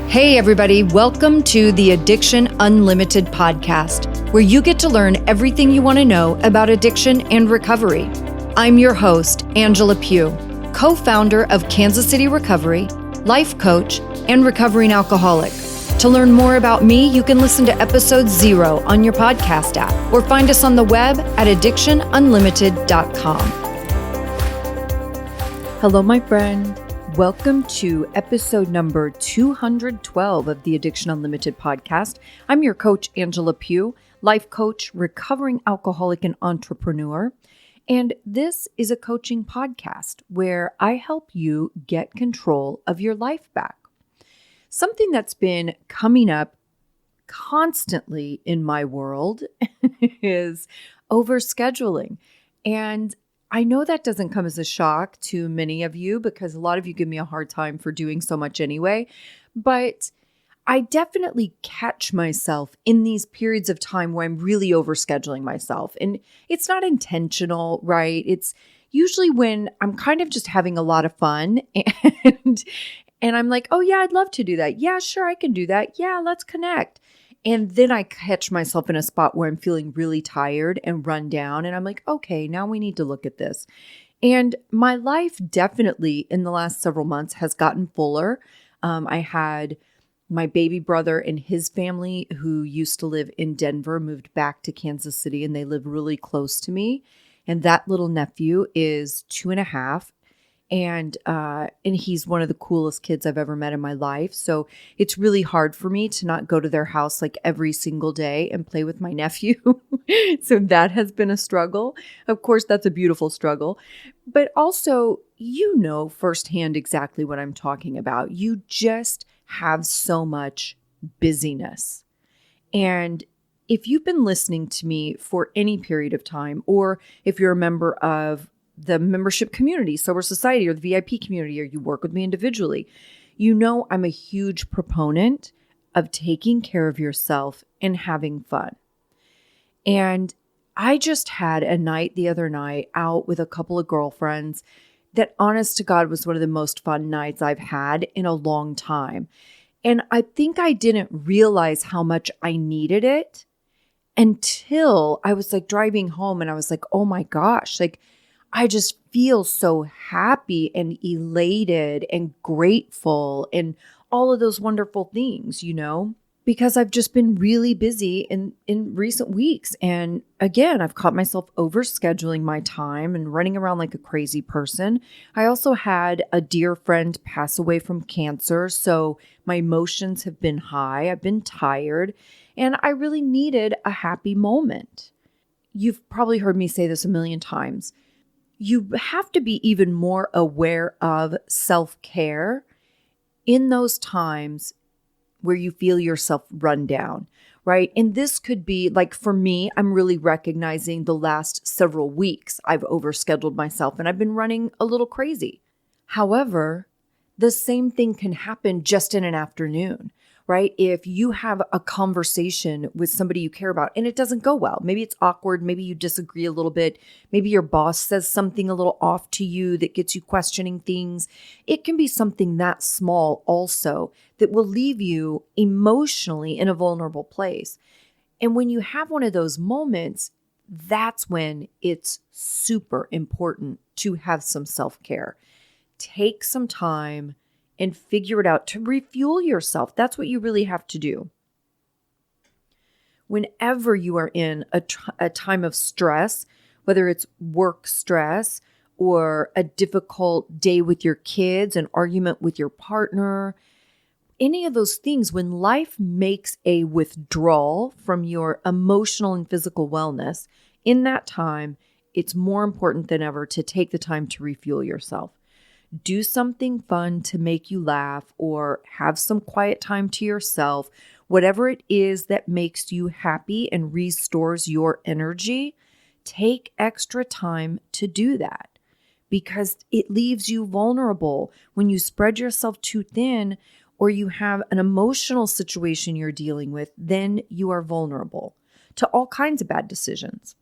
Hey everybody, welcome to the Addiction Unlimited podcast, where you get to learn everything you want to know about addiction and recovery. I'm your host, Angela Pugh, co-founder of Kansas City Recovery, life coach, and recovering alcoholic. To learn more about me, you can listen to episode 0 on your podcast app or find us on the web at addictionunlimited.com. Hello, my friend. Welcome to episode number 212 of the Addiction Unlimited podcast. I'm your coach, Angela Pugh, life coach, recovering alcoholic, and entrepreneur. And this is a coaching podcast where I help you get control of your life back. Something that's been coming up constantly in my world is overscheduling. And I know that doesn't come as a shock to many of you because a lot of you give me a hard time for doing so much anyway, but I definitely catch myself in these periods of time where I'm really overscheduling myself. And it's not intentional, right? It's usually when I'm kind of just having a lot of fun and I'm like, oh yeah, I'd love to do that. Yeah, sure, I can do that. Yeah, let's connect. And then I catch myself in a spot where I'm feeling really tired and run down. And I'm like, okay, now we need to look at this. And my life definitely in the last several months has gotten fuller. I had my baby brother and his family who used to live in Denver moved back to Kansas City, and they live really close to me. And that little nephew is 2.5. And he's one of the coolest kids I've ever met in my life. So it's really hard for me to not go to their house like every single day and play with my nephew. So that has been a struggle. Of course, that's a beautiful struggle. But also, you know firsthand exactly what I'm talking about. You just have so much busyness. And if you've been listening to me for any period of time, or if you're a member of the membership community, Sober Society, or the VIP community, or you work with me individually, you know I'm a huge proponent of taking care of yourself and having fun. And I just had a night the other night out with a couple of girlfriends that, honest to God, was one of the most fun nights I've had in a long time. And I think I didn't realize how much I needed it until I was like driving home and I was like, oh my gosh, like I just feel so happy and elated and grateful and all of those wonderful things, you know, because I've just been really busy in recent weeks. And again, I've caught myself overscheduling my time and running around like a crazy person. I also had a dear friend pass away from cancer. So my emotions have been high. I've been tired and I really needed a happy moment. You've probably heard me say this a million times. You have to be even more aware of self-care in those times where you feel yourself run down, right? And this could be like, for me, I'm really recognizing the last several weeks I've overscheduled myself and I've been running a little crazy. However, the same thing can happen just in an afternoon, right? If you have a conversation with somebody you care about and it doesn't go well, maybe it's awkward, maybe you disagree a little bit, maybe your boss says something a little off to you that gets you questioning things. It can be something that small also that will leave you emotionally in a vulnerable place. And when you have one of those moments, that's when it's super important to have some self-care. Take some time and figure it out to refuel yourself. That's what you really have to do. Whenever you are in a time of stress, whether it's work stress or a difficult day with your kids, an argument with your partner, any of those things, when life makes a withdrawal from your emotional and physical wellness, in that time, it's more important than ever to take the time to refuel yourself. Do something fun to make you laugh or have some quiet time to yourself. Whatever it is that makes you happy and restores your energy, take extra time to do that because it leaves you vulnerable. When you spread yourself too thin or you have an emotional situation you're dealing with, then you are vulnerable to all kinds of bad decisions.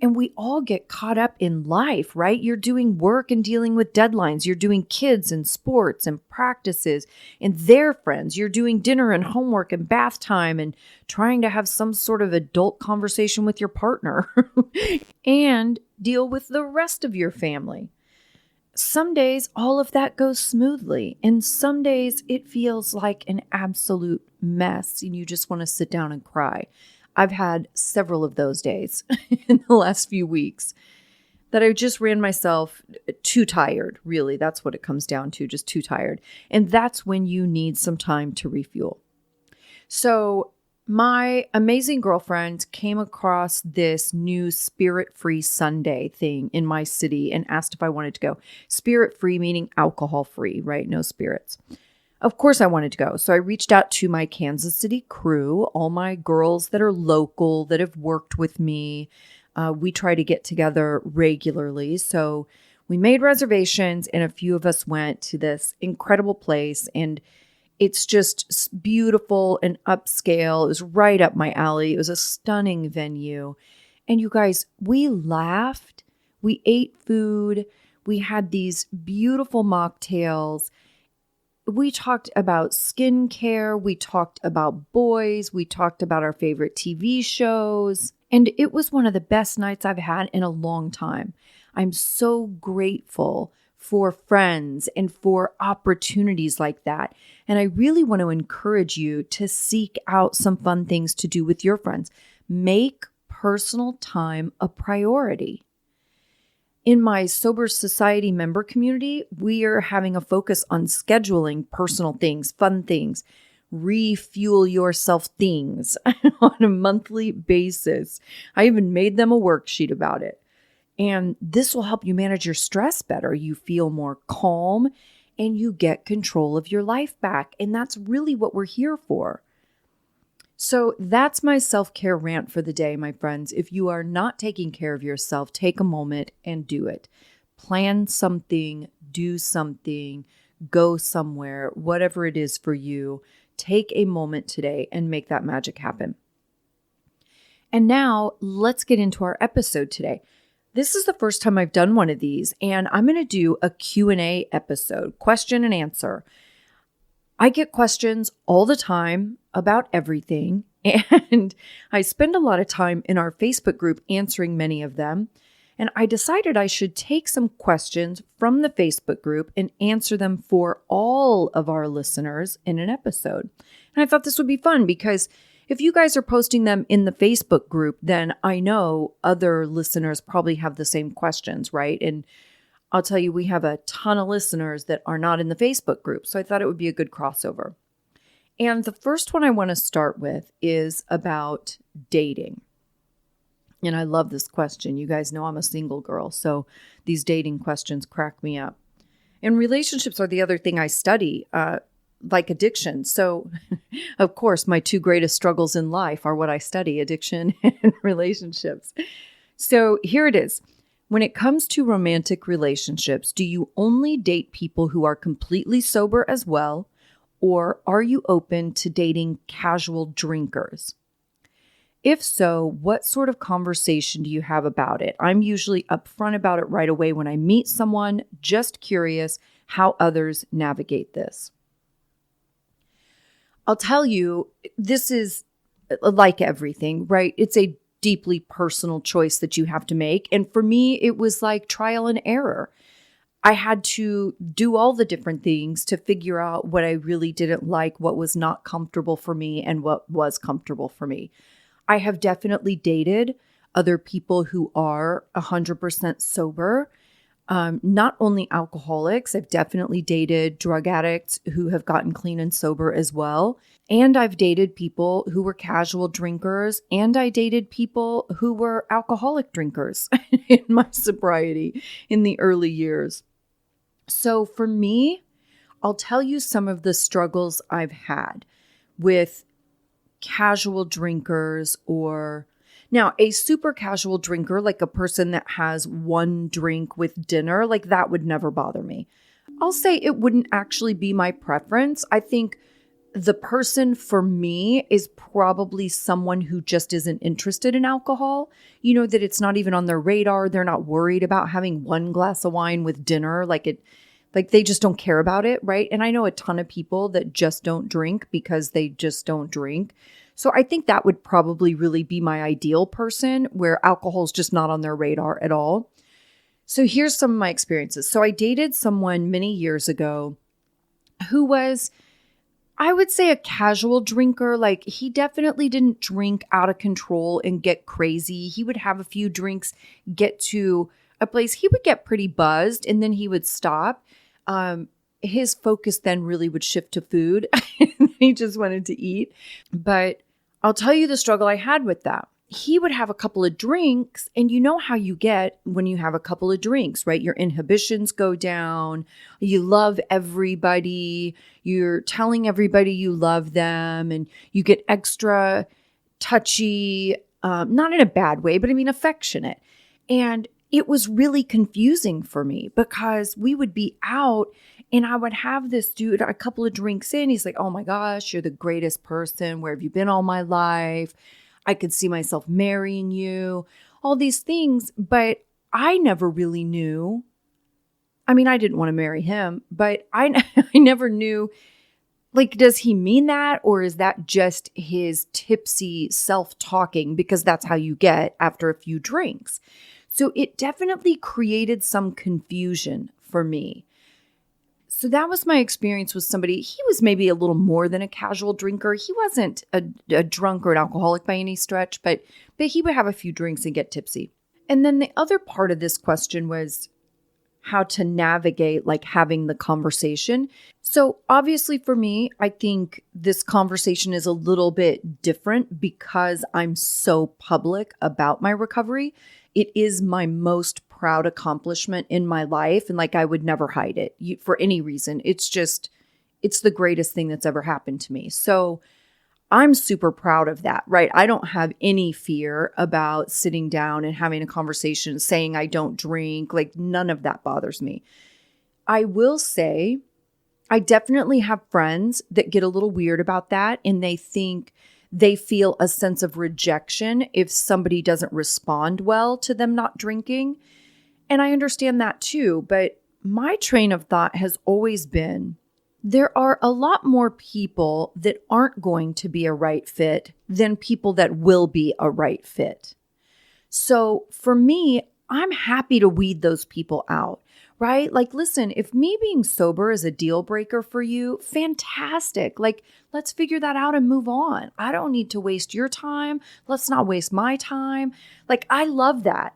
And we all get caught up in life, right? You're doing work and dealing with deadlines. You're doing kids and sports and practices and their friends. You're doing dinner and homework and bath time and trying to have some sort of adult conversation with your partner and deal with the rest of your family. Some days all of that goes smoothly, and some days it feels like an absolute mess and you just want to sit down and cry. I've had several of those days in the last few weeks that I just ran myself too tired. Really, that's what it comes down to, just too tired. And that's when you need some time to refuel. So my amazing girlfriend came across this new spirit-free Sunday thing in my city and asked if I wanted to go. Spirit-free meaning alcohol-free, right? No spirits. Of course I wanted to go. So I reached out to my Kansas City crew, all my girls that are local, that have worked with me. We try to get together regularly. So we made reservations and a few of us went to this incredible place, and it's just beautiful and upscale. It was right up my alley. It was a stunning venue. And you guys, we laughed, we ate food, we had these beautiful mocktails. We talked about skincare, we talked about boys, we talked about our favorite TV shows, and it was one of the best nights I've had in a long time. I'm so grateful for friends and for opportunities like that. And I really want to encourage you to seek out some fun things to do with your friends. Make personal time a priority. In my Sober Society member community, we are having a focus on scheduling personal things, fun things, refuel yourself things on a monthly basis. I even made them a worksheet about it. And this will help you manage your stress better. You feel more calm and you get control of your life back. And that's really what we're here for. So that's my self-care rant for the day, my friends. If you are not taking care of yourself, take a moment and do it. Plan something, do something, go somewhere, whatever it is for you. Take a moment today and make that magic happen. And now let's get into our episode today. This is the first time I've done one of these, and I'm going to do a Q&A episode, question and answer. I get questions all the time about everything, and I spend a lot of time in our Facebook group answering many of them. And I decided I should take some questions from the Facebook group and answer them for all of our listeners in an episode. And I thought this would be fun because if you guys are posting them in the Facebook group, then I know other listeners probably have the same questions, right? And I'll tell you, we have a ton of listeners that are not in the Facebook group, so I thought it would be a good crossover. And the first one I want to start with is about dating. And I love this question. You guys know I'm a single girl, so these dating questions crack me up. And relationships are the other thing I study, like addiction. So, of course, my two greatest struggles in life are what I study, addiction and relationships. So here it is. When it comes to romantic relationships, do you only date people who are completely sober as well, or are you open to dating casual drinkers? If so, what sort of conversation do you have about it? I'm usually upfront about it right away when I meet someone, just curious how others navigate this. I'll tell you, this is like everything, right? It's a deeply personal choice that you have to make. And for me, it was like trial and error. I had to do all the different things to figure out what I really didn't like, what was not comfortable for me, and what was comfortable for me. I have definitely dated other people who are 100% sober. Not only alcoholics, I've definitely dated drug addicts who have gotten clean and sober as well. And I've dated people who were casual drinkers, and I dated people who were alcoholic drinkers in my sobriety in the early years. So for me, I'll tell you some of the struggles I've had with casual drinkers or now, a super casual drinker, like a person that has one drink with dinner, like that would never bother me. I'll say it wouldn't actually be my preference. I think the person for me is probably someone who just isn't interested in alcohol. That it's not even on their radar. They're not worried about having one glass of wine with dinner. Like they just don't care about it, right? And I know a ton of people that just don't drink because they just don't drink. So I think that would probably really be my ideal person, where alcohol is just not on their radar at all. So here's some of my experiences. So I dated someone many years ago who was, I would say, a casual drinker. Like, he definitely didn't drink out of control and get crazy. He would have a few drinks, get to a place, he would get pretty buzzed, and then he would stop. His focus then really would shift to food. He just wanted to eat. But I'll tell you the struggle I had with that. He would have a couple of drinks, and you know how you get when you have a couple of drinks, right? Your inhibitions go down. You love everybody. You're telling everybody you love them, and you get extra touchy, not in a bad way, but I mean affectionate. And it was really confusing for me because we would be out and I would have this dude a couple of drinks in. He's like, "Oh my gosh, you're the greatest person. Where have you been all my life? I could see myself marrying you," all these things. But I never really knew. I mean, I didn't want to marry him, but I never knew, like, does he mean that? Or is that just his tipsy self-talking? Because that's how you get after a few drinks. So it definitely created some confusion for me. So that was my experience with somebody. He was maybe a little more than a casual drinker. He wasn't a drunk or an alcoholic by any stretch, but he would have a few drinks and get tipsy. And then the other part of this question was how to navigate, like, having the conversation. So obviously for me, I think this conversation is a little bit different because I'm so public about my recovery. It is my most proud accomplishment in my life. And like, I would never hide it for any reason. It's the greatest thing that's ever happened to me. So I'm super proud of that, right? I don't have any fear about sitting down and having a conversation, saying I don't drink. Like, none of that bothers me. I will say, I definitely have friends that get a little weird about that, and they feel a sense of rejection if somebody doesn't respond well to them not drinking. And I understand that too, but my train of thought has always been, there are a lot more people that aren't going to be a right fit than people that will be a right fit. So for me, I'm happy to weed those people out, right? Like, listen, if me being sober is a deal breaker for you, fantastic. Like, let's figure that out and move on. I don't need to waste your time. Let's not waste my time. Like, I love that.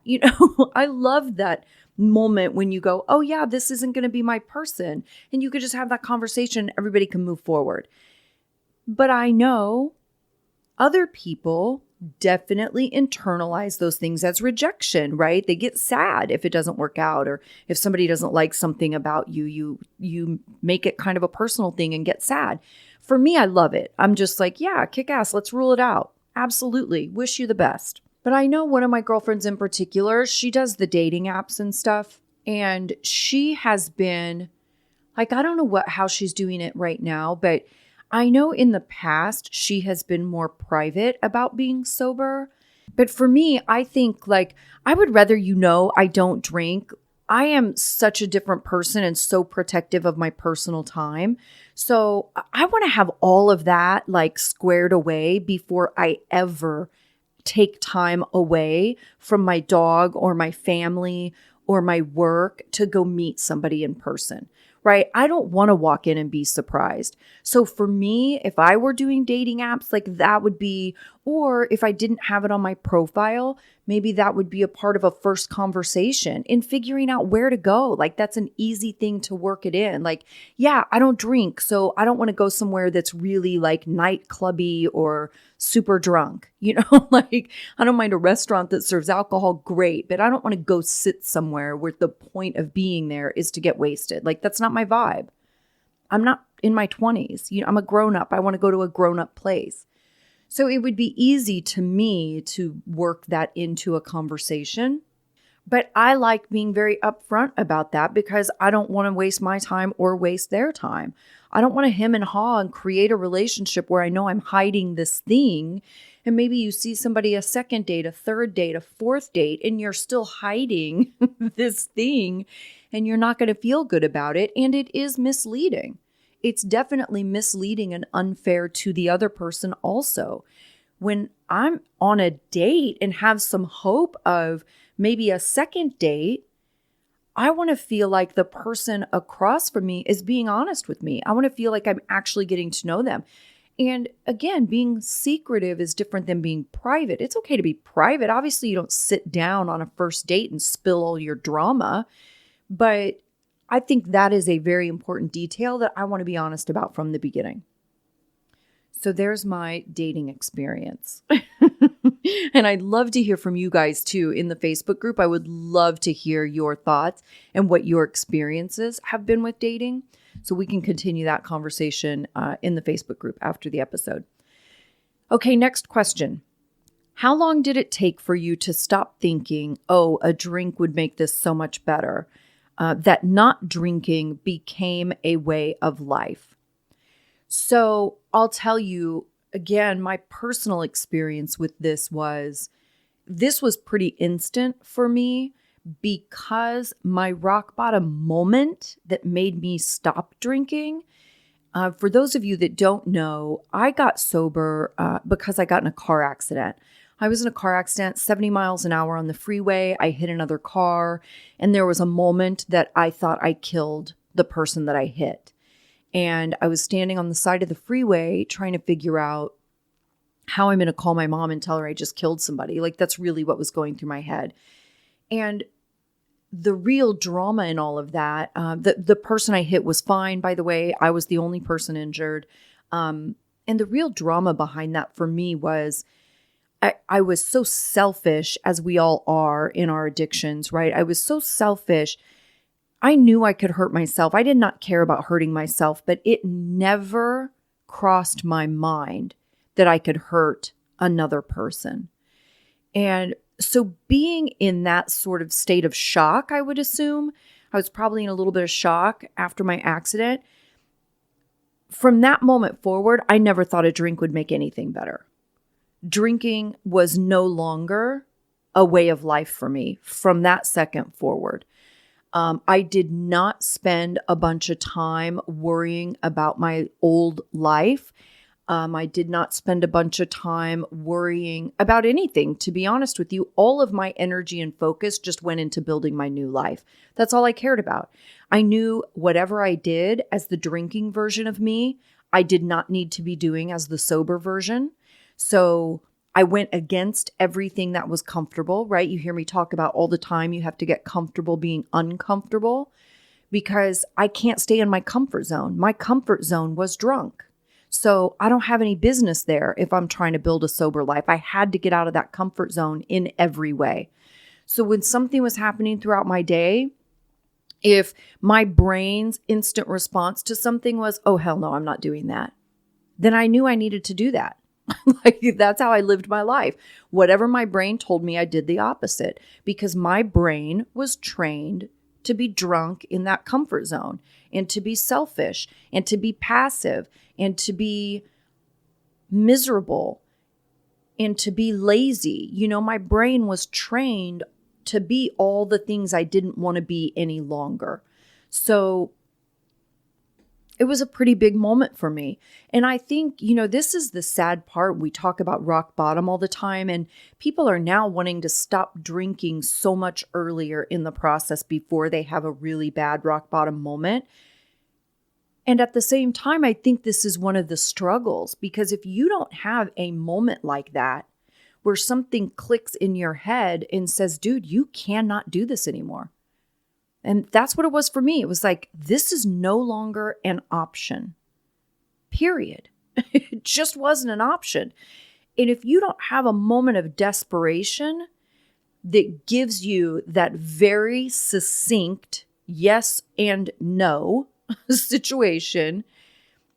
I love that moment when you go, "Oh yeah, this isn't going to be my person." And you could just have that conversation. Everybody can move forward. But I know other people definitely internalize those things as rejection, right? They get sad if it doesn't work out, or if somebody doesn't like something about you, you make it kind of a personal thing and get sad. For me, I love it. I'm just like, yeah, kick ass. Let's rule it out. Absolutely. Wish you the best. But I know one of my girlfriends in particular, she does the dating apps and stuff. And she has been like, I don't know how she's doing it right now, but I know in the past she has been more private about being sober. But for me, I think, like, I would rather I don't drink. I am such a different person and so protective of my personal time. So I want to have all of that, like, squared away before I ever take time away from my dog or my family or my work to go meet somebody in person, right? I don't want to walk in and be surprised. So for me, if I were doing dating apps, like, that would be, or if I didn't have it on my profile, maybe that would be a part of a first conversation in figuring out where to go. Like, that's an easy thing to work it in. Like, yeah, I don't drink, so I don't want to go somewhere that's really like nightclubby or super drunk. Like, I don't mind a restaurant that serves alcohol, great, but I don't want to go sit somewhere where the point of being there is to get wasted. Like, that's not my vibe. I'm not in my 20s. I'm a grown up. I want to go to a grown up place. So it would be easy to me to work that into a conversation. But I like being very upfront about that because I don't want to waste my time or waste their time. I don't want to hem and haw and create a relationship where I know I'm hiding this thing. And maybe you see somebody a second date, a third date, a fourth date, and you're still hiding this thing and you're not going to feel good about it. And it is misleading. It's definitely misleading and unfair to the other person also. When I'm on a date and have some hope of maybe a second date, I want to feel like the person across from me is being honest with me. I want to feel like I'm actually getting to know them. And again, being secretive is different than being private. It's okay to be private. Obviously, you don't sit down on a first date and spill all your drama, but I think that is a very important detail that I want to be honest about from the beginning. So there's my dating experience. And I'd love to hear from you guys too in the Facebook group. I would love to hear your thoughts and what your experiences have been with dating. So we can continue that conversation in the Facebook group after the episode. Okay, next question. How long did it take for you to stop thinking, oh, a drink would make this so much better? That not drinking became a way of life. So I'll tell you, again, my personal experience with this was pretty instant for me because my rock bottom moment that made me stop drinking. For those of you that don't know, I got sober because I got in a car accident. I was in a car accident, 70 miles an hour on the freeway. I hit another car, and there was a moment that I thought I killed the person that I hit. And I was standing on the side of the freeway trying to figure out how I'm going to call my mom and tell her I just killed somebody. Like, that's really what was going through my head. And the real drama in all of that, the person I hit was fine, by the way. I was the only person injured. And the real drama behind that for me was I was so selfish, as we all are in our addictions, right? I was so selfish. I knew I could hurt myself. I did not care about hurting myself, but it never crossed my mind that I could hurt another person. And so being in that sort of state of shock, I would assume, I was probably in a little bit of shock after my accident. From that moment forward, I never thought a drink would make anything better. Drinking was no longer a way of life for me from that second forward. I did not spend a bunch of time worrying about my old life. I did not spend a bunch of time worrying about anything, to be honest with you. All of my energy and focus just went into building my new life. That's all I cared about. I knew whatever I did as the drinking version of me, I did not need to be doing as the sober version. So I went against everything that was comfortable, right? You hear me talk about all the time, you have to get comfortable being uncomfortable because I can't stay in my comfort zone. My comfort zone was drunk. So I don't have any business there if I'm trying to build a sober life. I had to get out of that comfort zone in every way. So when something was happening throughout my day, if my brain's instant response to something was, oh, hell no, I'm not doing that, then I knew I needed to do that. Like, that's how I lived my life. Whatever my brain told me, I did the opposite because my brain was trained to be drunk in that comfort zone and to be selfish and to be passive and to be miserable and to be lazy. You know, my brain was trained to be all the things I didn't want to be any longer. So it was a pretty big moment for me. And I think, you know, this is the sad part. We talk about rock bottom all the time, and people are now wanting to stop drinking so much earlier in the process before they have a really bad rock bottom moment. And at the same time, I think this is one of the struggles because if you don't have a moment like that where something clicks in your head and says, dude, you cannot do this anymore. And that's what it was for me. It was like, this is no longer an option, period. It just wasn't an option. And if you don't have a moment of desperation that gives you that very succinct yes and no situation,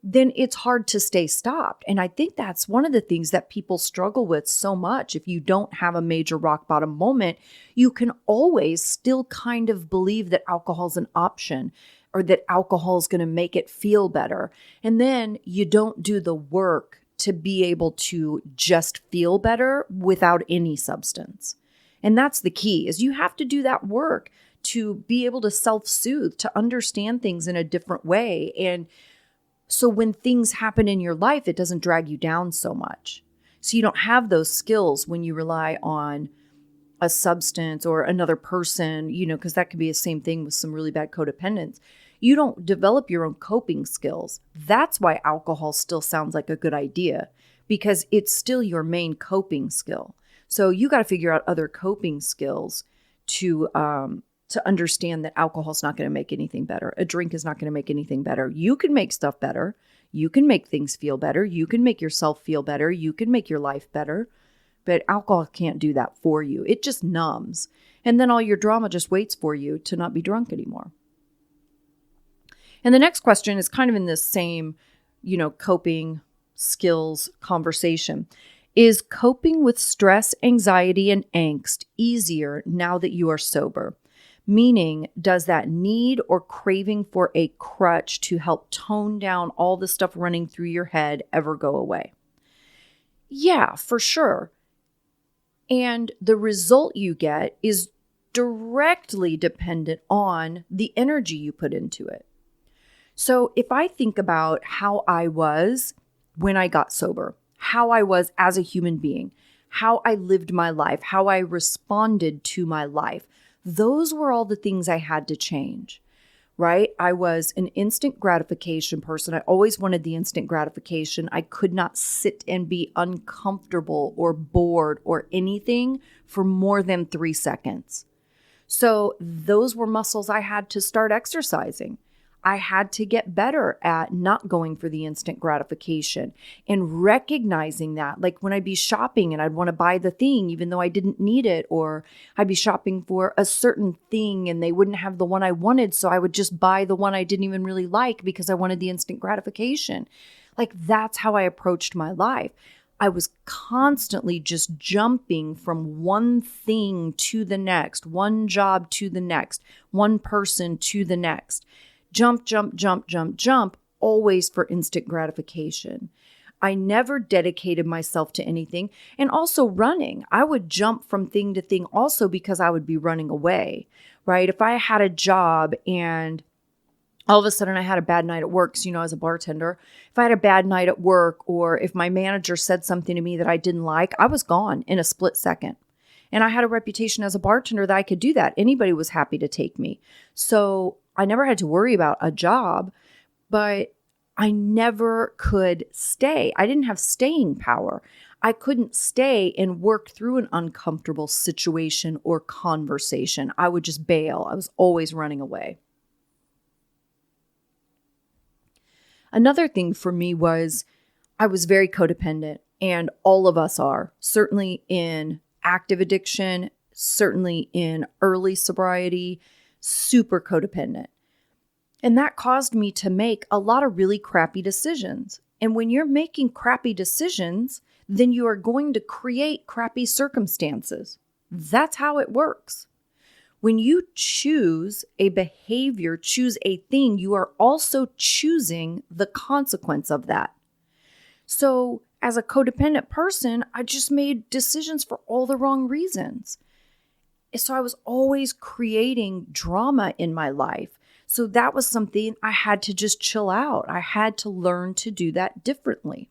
then it's hard to stay stopped. And I think that's one of the things that people struggle with so much. If you don't have a major rock bottom moment, you can always still kind of believe that alcohol is an option or that alcohol is going to make it feel better. And then you don't do the work to be able to just feel better without any substance. And that's the key, is you have to do that work to be able to self-soothe, to understand things in a different way. And so when things happen in your life, it doesn't drag you down so much. So you don't have those skills when you rely on a substance or another person, because that could be the same thing with some really bad codependence. You don't develop your own coping skills. That's why alcohol still sounds like a good idea, because it's still your main coping skill. So you got to figure out other coping skills to understand that alcohol is not going to make anything better. A drink is not going to make anything better. You can make stuff better. You can make things feel better. You can make yourself feel better. You can make your life better. But alcohol can't do that for you. It just numbs. And then all your drama just waits for you to not be drunk anymore. And the next question is kind of in this same, coping skills conversation. Is coping with stress, anxiety, and angst easier now that you are sober? Meaning, does that need or craving for a crutch to help tone down all the stuff running through your head ever go away? Yeah, for sure. And the result you get is directly dependent on the energy you put into it. So if I think about how I was when I got sober, how I was as a human being, how I lived my life, how I responded to my life, those were all the things I had to change, right? I was an instant gratification person. I always wanted the instant gratification. I could not sit and be uncomfortable or bored or anything for more than 3 seconds. So those were muscles I had to start exercising. I had to get better at not going for the instant gratification and recognizing that. Like when I'd be shopping and I'd want to buy the thing even though I didn't need it, or I'd be shopping for a certain thing and they wouldn't have the one I wanted, so I would just buy the one I didn't even really like because I wanted the instant gratification. Like that's how I approached my life. I was constantly just jumping from one thing to the next, one job to the next, one person to the next. Jump, jump, jump, jump, jump, always for instant gratification. I never dedicated myself to anything. And also running. I would jump from thing to thing also because I would be running away, right? If I had a job and all of a sudden I had a bad night at work, so, as a bartender, if I had a bad night at work or if my manager said something to me that I didn't like, I was gone in a split second. And I had a reputation as a bartender that I could do that. Anybody was happy to take me. So I never had to worry about a job, but I never could stay. I didn't have staying power. I couldn't stay and work through an uncomfortable situation or conversation. I would just bail. I was always running away. Another thing for me was I was very codependent, and all of us are, certainly in active addiction, certainly in early sobriety, super codependent. And that caused me to make a lot of really crappy decisions. And when you're making crappy decisions, then you are going to create crappy circumstances. That's how it works. When you choose a behavior, choose a thing, you are also choosing the consequence of that. So as a codependent person, I just made decisions for all the wrong reasons. So I was always creating drama in my life. So that was something I had to just chill out. I had to learn to do that differently.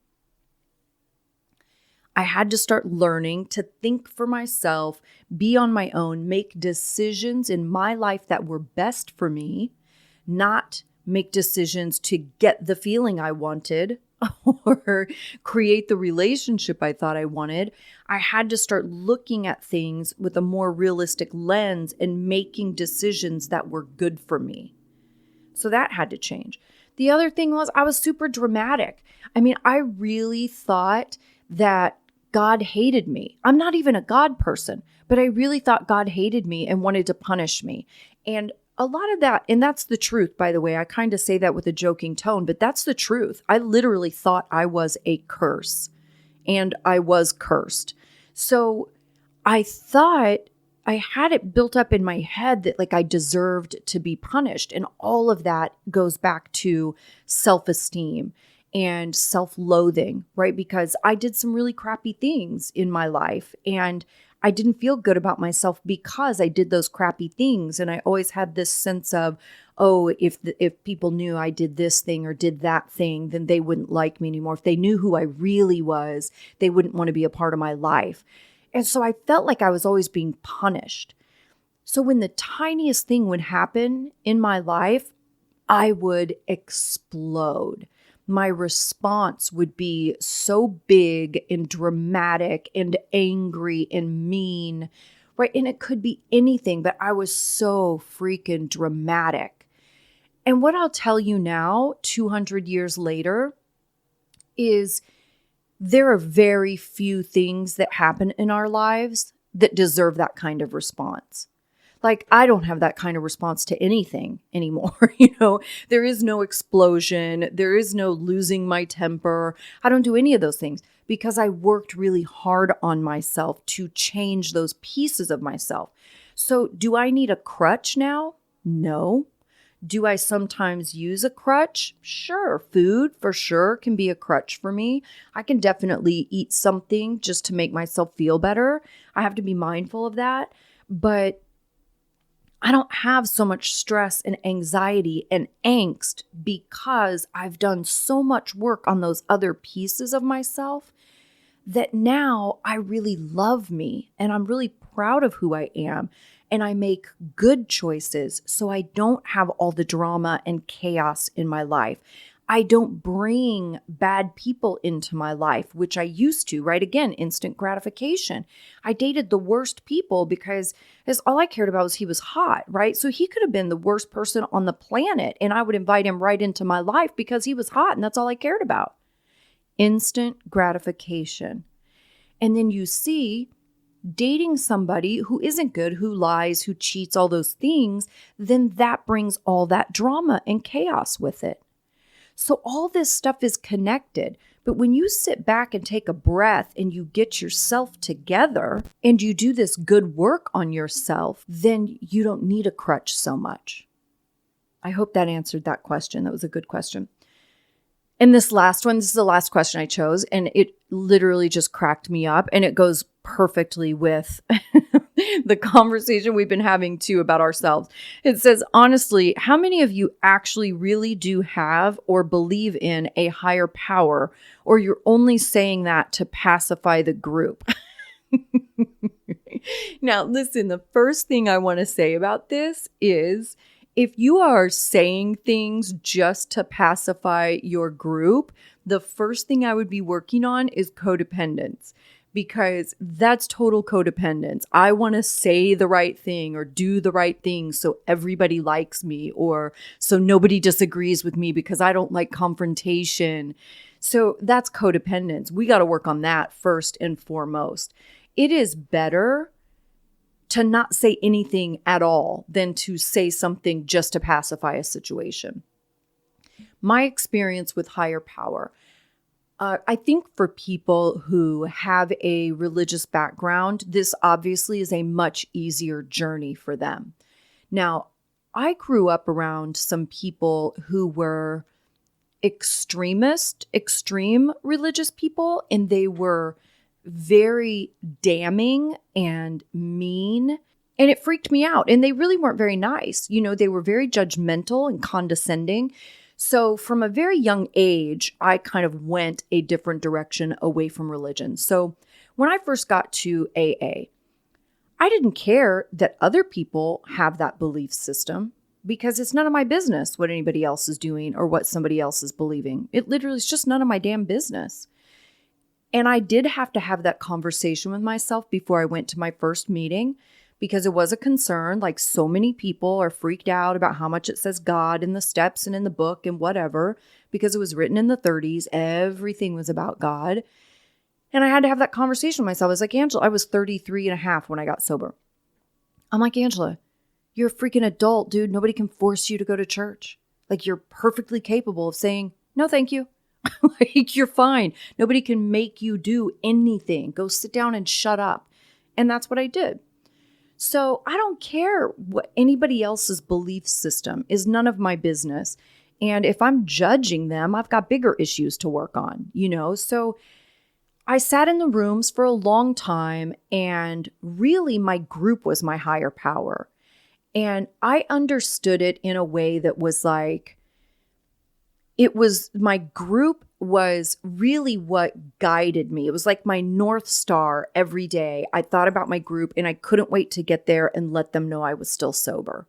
I had to start learning to think for myself, be on my own, make decisions in my life that were best for me, not make decisions to get the feeling I wanted or create the relationship I thought I wanted. I had to start looking at things with a more realistic lens and making decisions that were good for me. So that had to change. The other thing was I was super dramatic. I really thought that God hated me. I'm not even a God person, but I really thought God hated me and wanted to punish me. And a lot of that, and that's the truth, by the way. I kind of say that with a joking tone, but that's the truth. I literally thought I was a curse, and I was cursed. So I thought I had it built up in my head that like I deserved to be punished. And all of that goes back to self-esteem and self-loathing, right? Because I did some really crappy things in my life, and I didn't feel good about myself because I did those crappy things. And I always had this sense of, oh, if people knew I did this thing or did that thing, then they wouldn't like me anymore. If they knew who I really was, they wouldn't want to be a part of my life. And so I felt like I was always being punished. So when the tiniest thing would happen in my life, I would explode. My response would be so big and dramatic and angry and mean, right? And it could be anything, but I was so freaking dramatic. And what I'll tell you now, 200 years later, is there are very few things that happen in our lives that deserve that kind of response. Like, I don't have that kind of response to anything anymore. There is no explosion. There is no losing my temper. I don't do any of those things because I worked really hard on myself to change those pieces of myself. So do I need a crutch now? No. Do I sometimes use a crutch? Sure. Food for sure can be a crutch for me. I can definitely eat something just to make myself feel better. I have to be mindful of that. But I don't have so much stress and anxiety and angst because I've done so much work on those other pieces of myself that now I really love me and I'm really proud of who I am. And I make good choices so I don't have all the drama and chaos in my life. I don't bring bad people into my life, which I used to, right? Again, instant gratification. I dated the worst people because all I cared about was he was hot, right? So he could have been the worst person on the planet and I would invite him right into my life because he was hot and that's all I cared about. Instant gratification. And then you see dating somebody who isn't good, who lies, who cheats, all those things, then that brings all that drama and chaos with it. So all this stuff is connected. But when you sit back and take a breath and you get yourself together and you do this good work on yourself, then you don't need a crutch so much. I hope that answered that question. That was a good question. And this last one, this is the last question I chose, and it literally just cracked me up, and it goes perfectly with the conversation we've been having too about ourselves. It says, honestly, how many of you actually really do have or believe in a higher power, or you're only saying that to pacify the group? Now, listen, the first thing I want to say about this is, if you are saying things just to pacify your group, the first thing I would be working on is codependence, because that's total codependence. I want to say the right thing or do the right thing so everybody likes me or so nobody disagrees with me because I don't like confrontation. So that's codependence. We got to work on that first and foremost. It is better to not say anything at all than to say something just to pacify a situation. My experience with higher power, I think for people who have a religious background, this obviously is a much easier journey for them. Now, I grew up around some people who were extreme religious people, and they were very damning and mean, and it freaked me out. And they really weren't very nice. They were very judgmental and condescending. So from a very young age, I kind of went a different direction away from religion. So when I first got to AA, I didn't care that other people have that belief system because it's none of my business what anybody else is doing or what somebody else is believing. It literally is just none of my damn business. And I did have to have that conversation with myself before I went to my first meeting because it was a concern. Like, so many people are freaked out about how much it says God in the steps and in the book and whatever, because it was written in the 30s. Everything was about God. And I had to have that conversation with myself. I was like, Angela, I was 33 and a half when I got sober. I'm like, Angela, You're a freaking adult, dude. Nobody can force you to go to church. Like, you're perfectly capable of saying, no, thank you. Like, you're fine. Nobody can make you do anything. Go sit down and shut up. And that's what I did. So I don't care what anybody else's belief system is, none of my business. And if I'm judging them, I've got bigger issues to work on, So I sat in the rooms for a long time, and really my group was my higher power. And I understood it in a way that was like, my group was really what guided me. It was like my North Star every day. I thought about my group and I couldn't wait to get there and let them know I was still sober.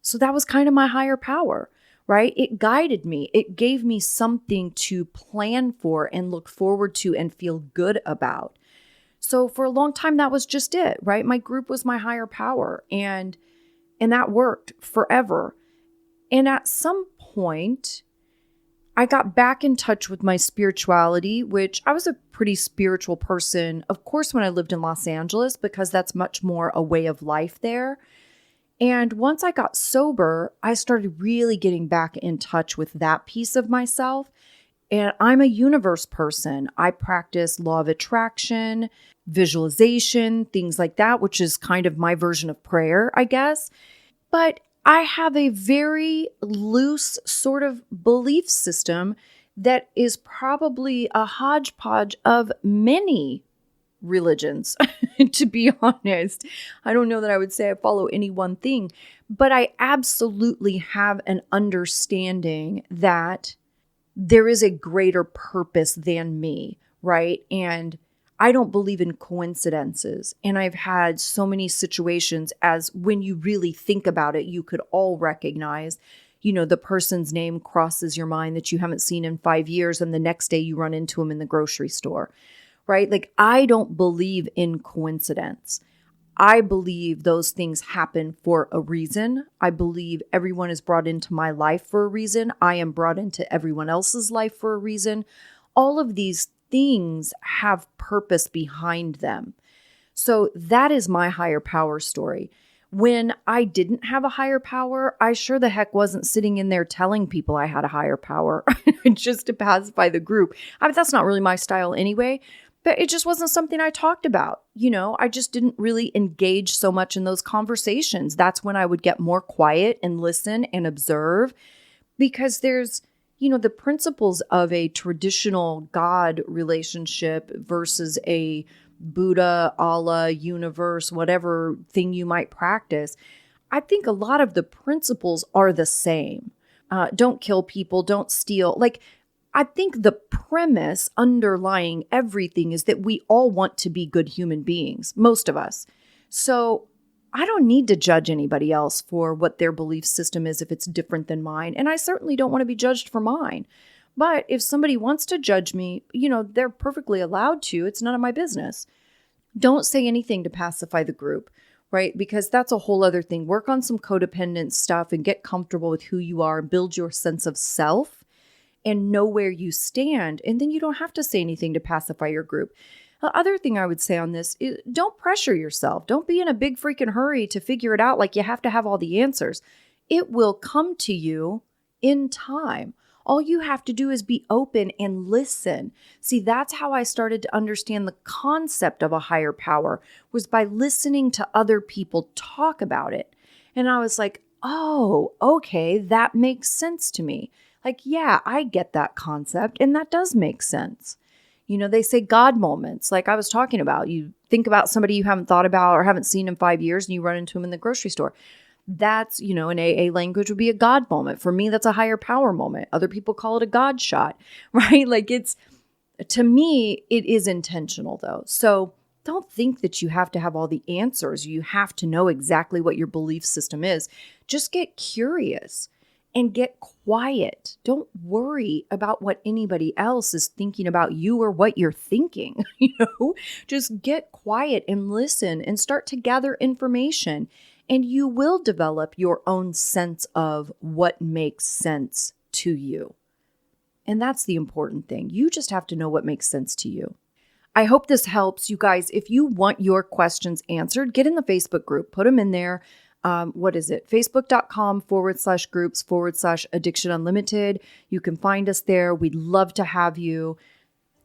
So that was kind of my higher power, right? It guided me. It gave me something to plan for and look forward to and feel good about. So for a long time, that was just it, right? My group was my higher power, and that worked forever. And at some point, I got back in touch with my spirituality, which I was a pretty spiritual person, of course, when I lived in Los Angeles, because that's much more a way of life there. And once I got sober, I started really getting back in touch with that piece of myself. And I'm a universe person. I practice law of attraction, visualization, things like that, which is kind of my version of prayer, I guess. But I have a very loose sort of belief system that is probably a hodgepodge of many religions, to be honest. I don't know that I would say I follow any one thing, but I absolutely have an understanding that there is a greater purpose than me, right? And I don't believe in coincidences. And I've had so many situations, as when you really think about it, you could all recognize, the person's name crosses your mind that you haven't seen in 5 years, and the next day you run into them in the grocery store, right? Like, I don't believe in coincidence. I believe those things happen for a reason. I believe everyone is brought into my life for a reason. I am brought into everyone else's life for a reason. All of these things have purpose behind them. So that is my higher power story. When I didn't have a higher power, I sure the heck wasn't sitting in there telling people I had a higher power just to pacify the group. I mean, that's not really my style anyway, but it just wasn't something I talked about. I just didn't really engage so much in those conversations. That's when I would get more quiet and listen and observe, because there's the principles of a traditional God relationship versus a Buddha, Allah, universe, whatever thing you might practice. I think a lot of the principles are the same. Don't kill people, don't steal. I think the premise underlying everything is that we all want to be good human beings, most of us. So I don't need to judge anybody else for what their belief system is if it's different than mine. And I certainly don't want to be judged for mine. But if somebody wants to judge me, they're perfectly allowed to. It's none of my business. Don't say anything to pacify the group, right? Because that's a whole other thing. Work on some codependent stuff and get comfortable with who you are and build your sense of self and know where you stand. And then you don't have to say anything to pacify your group. The other thing I would say on this is, don't pressure yourself. Don't be in a big freaking hurry to figure it out like you have to have all the answers. It will come to you in time. All you have to do is be open and listen. See, that's how I started to understand the concept of a higher power, was by listening to other people talk about it. And I was like, oh, okay, that makes sense to me. Like, yeah, I get that concept, and that does make sense. They say God moments, like I was talking about. You think about somebody you haven't thought about or haven't seen in 5 years, and you run into them in the grocery store. That's, in AA language would be a God moment. For me, that's a higher power moment. Other people call it a God shot, right? To me, it is intentional though. So don't think that you have to have all the answers. You have to know exactly what your belief system is. Just get curious and get quiet. Don't worry about what anybody else is thinking about you or what you're thinking. Just get quiet and listen and start to gather information. And you will develop your own sense of what makes sense to you. And that's the important thing. You just have to know what makes sense to you. I hope this helps you guys. If you want your questions answered, get in the Facebook group, put them in there. What is it? Facebook.com/groups/Addiction Unlimited. You can find us there. We'd love to have you.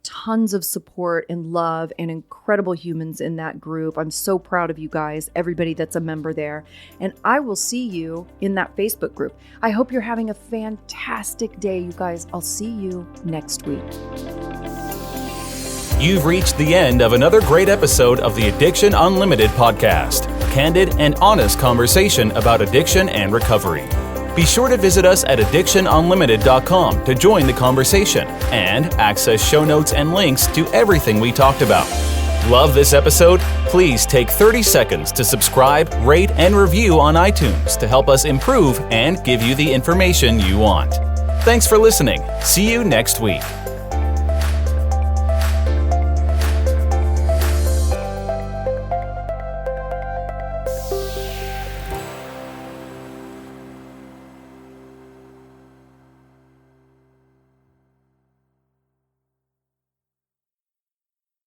Tons of support and love and incredible humans in that group. I'm so proud of you guys, everybody that's a member there. And I will see you in that Facebook group. I hope you're having a fantastic day, you guys. I'll see you next week. You've reached the end of another great episode of the Addiction Unlimited podcast. Candid and honest conversation about addiction and recovery. Be sure to visit us at addictionunlimited.com to join the conversation and access show notes and links to everything we talked about. Love this episode? Please take 30 seconds to subscribe, rate, and review on iTunes to help us improve and give you the information you want. Thanks for listening. See you next week.